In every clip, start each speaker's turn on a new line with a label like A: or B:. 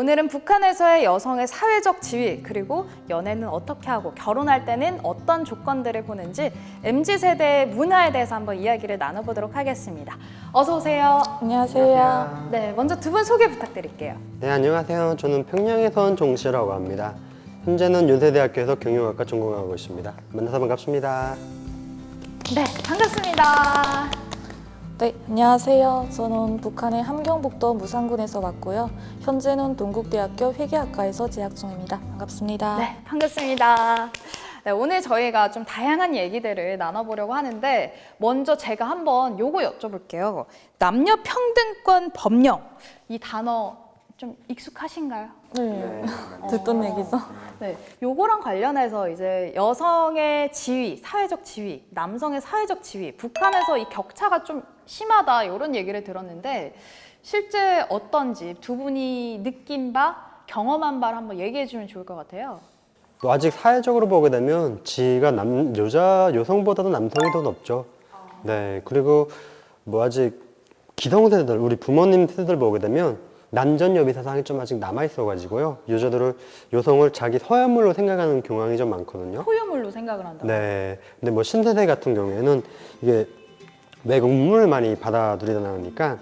A: 오늘은 북한에서의 여성의 사회적 지위, 그리고 연애는 어떻게 하고 결혼할 때는 어떤 조건들을 보는지 MZ세대의 문화에 대해서 한번 이야기를 나눠보도록 하겠습니다. 어서 오세요.
B: 안녕하세요.
A: 네, 먼저 두 분 소개 부탁드릴게요.
C: 네, 안녕하세요. 저는 평양에서 온 종씨라고 합니다. 현재는 연세대학교에서 경영학과 전공하고 있습니다. 만나서 반갑습니다.
A: 네, 반갑습니다.
B: 네, 안녕하세요. 저는 북한의 함경북도 무산군에서 왔고요. 현재는 동국대학교 회계학과에서 재학 중입니다. 반갑습니다.
A: 네, 반갑습니다. 네, 오늘 저희가 좀 다양한 얘기들을 나눠보려고 하는데 먼저 제가 한번 요거 여쭤볼게요. 남녀 평등권 법령, 이 단어 좀 익숙하신가요?
B: 네, 듣던 얘기죠.
A: 네, 요거랑 관련해서 이제 여성의 지위, 사회적 지위, 남성의 사회적 지위, 북한에서 이 격차가 좀 심하다 이런 얘기를 들었는데 실제 어떤지 두 분이 느낀 바, 경험한 바를 한번 얘기해 주면 좋을 것 같아요.
C: 또 아직 사회적으로 보게 되면 지위가 여성보다도 남성이 더 높죠. 네, 그리고 뭐 아직 기성세대들, 우리 부모님 세대들 보게 되면 난전여비 사상이 좀 아직 남아있어가지고요. 여성을 자기 서열물로 생각하는 경향이 좀 많거든요.
A: 소유물로 생각을 한다.
C: 네. 근데 뭐 신세대 같은 경우에는 이게 외국 문물을 많이 받아들이다 보니까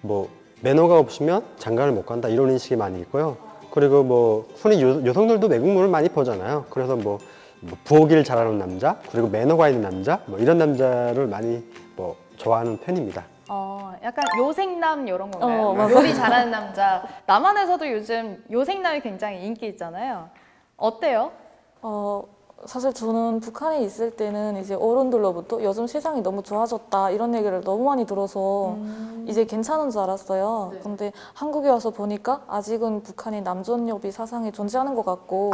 C: 뭐 매너가 없으면 장가를 못 간다 이런 인식이 많이 있고요. 그리고 뭐 흔히 여성들도 외국 문을 많이 보잖아요. 그래서 뭐 부엌일 잘하는 남자, 그리고 매너가 있는 남자, 뭐 이런 남자를 많이 뭐 좋아하는 편입니다.
A: 약간 요생남 이런 건가요?
B: 맞아요.
A: 요리 잘하는 남자. 남한에서도 요즘 요생남이 굉장히 인기 있잖아요. 어때요?
B: 사실 저는 북한에 있을 때는 이제 어른들로부터 요즘 세상이 너무 좋아졌다 이런 얘기를 너무 많이 들어서 이제 괜찮은 줄 알았어요.
A: 네.
B: 근데 한국에 와서 보니까 아직은 북한의 남존여비 사상이 존재하는 것 같고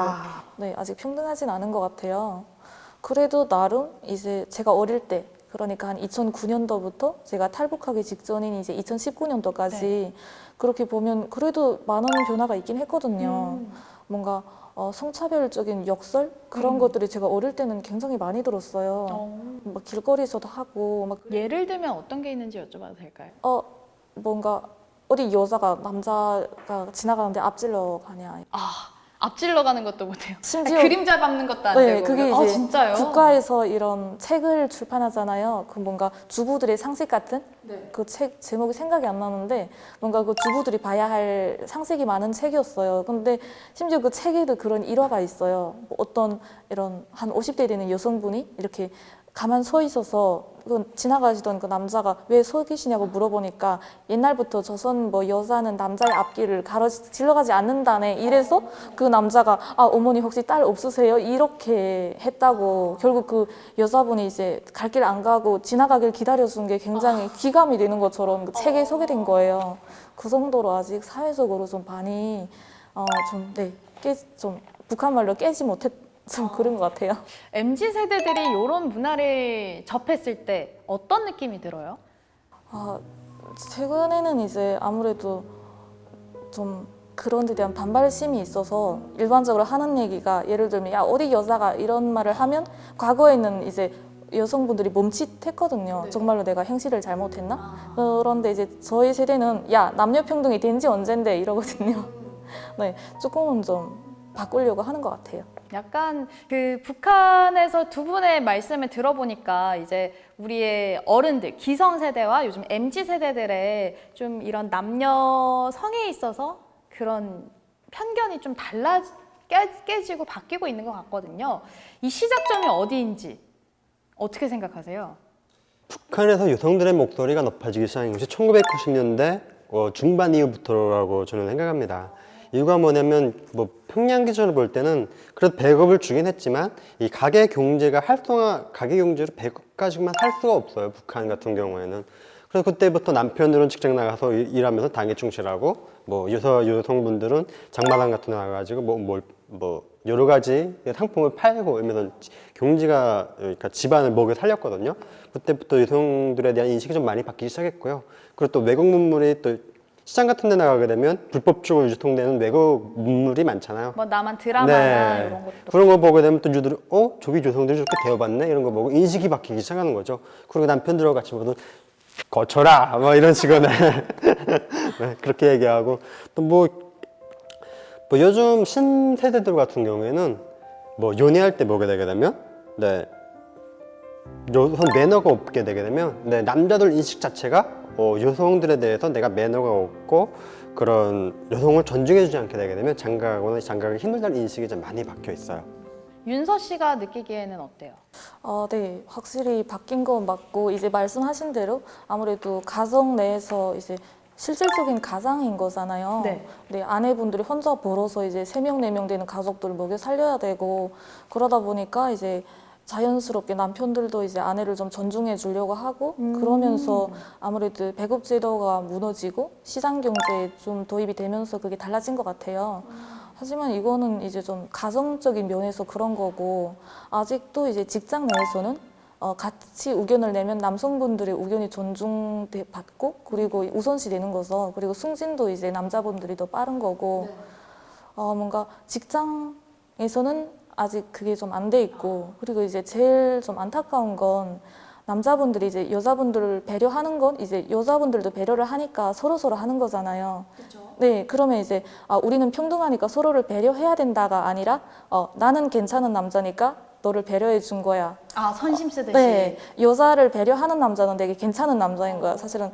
B: 네, 아직 평등하진 않은 것 같아요. 그래도 나름 이제 제가 어릴 때 그러니까 한 2009년도부터 제가 탈북하기 직전인 이제 2019년도까지
A: 네.
B: 그렇게 보면 그래도 많은 변화가 있긴 했거든요. 뭔가 성차별적인 역설 그런 것들이 제가 어릴 때는 굉장히 많이 들었어요. 막 길거리에서도 하고 막
A: 예를 들면 어떤 게 있는지 여쭤봐도 될까요?
B: 뭔가 어디 여자가 남자가 지나가는데 앞질러 가냐.
A: 앞질러 가는 것도 못해요.
B: 심지어
A: 그림자 밟는 것도 안
B: 네,
A: 되고.
B: 그게 이제
A: 진짜요?
B: 국가에서 이런 책을 출판하잖아요. 그 뭔가 주부들의 상식 같은 그 책 제목이 생각이 안 나는데 뭔가 그 주부들이 봐야 할 상식이 많은 책이었어요. 근데 심지어 그 책에도 그런 일화가 있어요. 뭐 어떤 이런 한 50대 되는 여성분이 이렇게 가만 서 있어서 그 지나가시던 그 남자가 왜 서 계시냐고 물어보니까 옛날부터 조선 뭐 여자는 남자의 앞길을 질러가지 않는다네 이래서 그 남자가 어머니 혹시 딸 없으세요? 이렇게 했다고 결국 그 여자분이 이제 갈 길 안 가고 지나가길 기다려준 게 굉장히 기감이 되는 것처럼 그 책에 소개된 거예요. 그 정도로 아직 사회적으로 좀 많이 좀 북한 말로 깨지 못했 좀 그런 것 같아요.
A: MZ 세대들이 이런 문화를 접했을 때 어떤 느낌이 들어요?
B: 최근에는 이제 아무래도 좀 그런 데 대한 반발심이 있어서 일반적으로 하는 얘기가 예를 들면 야 어디 여자가 이런 말을 하면 과거에는 이제 여성분들이 멈칫했거든요. 정말로 내가 행실을 잘못했나? 그런데 이제 저희 세대는 야 남녀 평등이 된 지 언젠데 이러거든요. 네, 조금은 좀 바꾸려고 하는 것 같아요.
A: 약간 그 북한에서 두 분의 말씀을 들어보니까 이제 우리의 어른들, 기성세대와 요즘 MZ세대들의 좀 이런 남녀 성에 있어서 그런 편견이 좀 깨지고 바뀌고 있는 것 같거든요. 이 시작점이 어디인지 어떻게 생각하세요?
C: 북한에서 여성들의 목소리가 높아지기 시작한 것이 1990년대 중반 이후부터라고 저는 생각합니다. 이유가 뭐냐면 뭐 평양 기준으로 볼 때는 그래도 배급을 주긴 했지만 이 가계 경제로 배급 가지고만 살 수가 없어요. 북한 같은 경우에는. 그래서 그때부터 남편들은 직장 나가서 일하면서 당에 충실하고 뭐 여성분들은 장마당 같은 데 나가가지고 뭐 여러 가지 상품을 팔고 이러면서 경제가 그러니까 집안을 먹여 살렸거든요. 그때부터 여성들에 대한 인식이 좀 많이 바뀌기 시작했고요. 그리고 또 외국 문물이 또 시장 같은 데 나가게 되면 불법적으로 유통되는 외국 문물이 많잖아요.
A: 뭐 남한 드라마나
C: 네.
A: 이런 것도.
C: 그런 거 보게 되면 또 유들이 저기 여성들이 저렇게 대어봤네 이런 거 보고 인식이 바뀌기 시작하는 거죠. 그리고 남편들하고 같이 보면 거쳐라 뭐 이런 식으로 네, 그렇게 얘기하고 또 뭐 뭐 요즘 신세대들 같은 경우에는 뭐 연애할 때 보게 되게 되면 네, 여성 매너가 없게 되게 되면 네, 남자들 인식 자체가 여성들에 대해서 내가 매너가 없고 그런 여성을 존중해주지 않게 되게 되면 장가하거나 장가하기 힘들다는 인식이 좀 많이 박혀 있어요.
A: 윤서 씨가 느끼기에는 어때요?
B: 네, 확실히 바뀐 건 맞고 이제 말씀하신 대로 아무래도 가정 내에서 이제 실질적인 가장인 거잖아요.
A: 네.
B: 네, 아내분들이 혼자 벌어서 이제 3명, 4명 되는 가족들을 먹여 살려야 되고 그러다 보니까 이제 자연스럽게 남편들도 이제 아내를 좀 존중해 주려고 하고 그러면서 아무래도 배급 제도가 무너지고 시장 경제에 좀 도입이 되면서 그게 달라진 것 같아요. 하지만 이거는 이제 좀 가정적인 면에서 그런 거고 아직도 이제 직장 내에서는 같이 의견을 내면 남성분들의 의견이 존중받고 그리고 우선시 되는 거죠. 그리고 승진도 이제 남자분들이 더 빠른 거고 뭔가 직장에서는 아직 그게 좀 안 돼 있고 그리고 이제 제일 좀 안타까운 건 남자분들이 이제 여자분들을 배려하는 건 이제 여자분들도 배려를 하니까 서로 하는 거잖아요. 네, 그러면 이제 우리는 평등하니까 서로를 배려해야 된다가 아니라 나는 괜찮은 남자니까 너를 배려해 준 거야.
A: 선심 쓰듯이.
B: 네, 여자를 배려하는 남자는 되게 괜찮은 남자인 거야. 사실은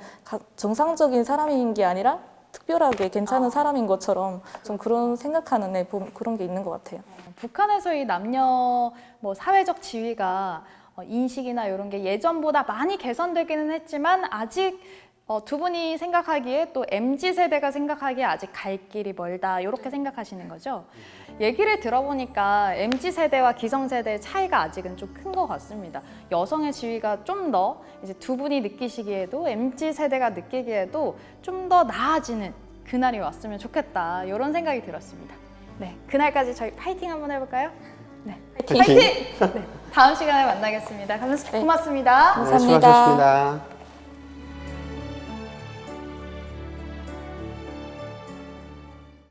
B: 정상적인 사람인 게 아니라 특별하게 괜찮은 사람인 것처럼 좀 그런 생각하는 그런 게 있는 것 같아요.
A: 북한에서의 남녀 뭐 사회적 지위가 인식이나 이런 게 예전보다 많이 개선되기는 했지만 아직 두 분이 생각하기에 또 MZ 세대가 생각하기에 아직 갈 길이 멀다 이렇게 생각하시는 거죠? 얘기를 들어보니까 MZ 세대와 기성 세대의 차이가 아직은 좀 큰 것 같습니다. 여성의 지위가 좀 더 이제 두 분이 느끼시기에도 MZ 세대가 느끼기에도 좀 더 나아지는 그날이 왔으면 좋겠다 이런 생각이 들었습니다. 네, 그날까지 저희 파이팅 한번 해볼까요? 네,
C: 파이팅!
A: 네, 다음 시간에 만나겠습니다. 고맙습니다.
B: 감사합니다.
C: 네, 수고하셨습니다.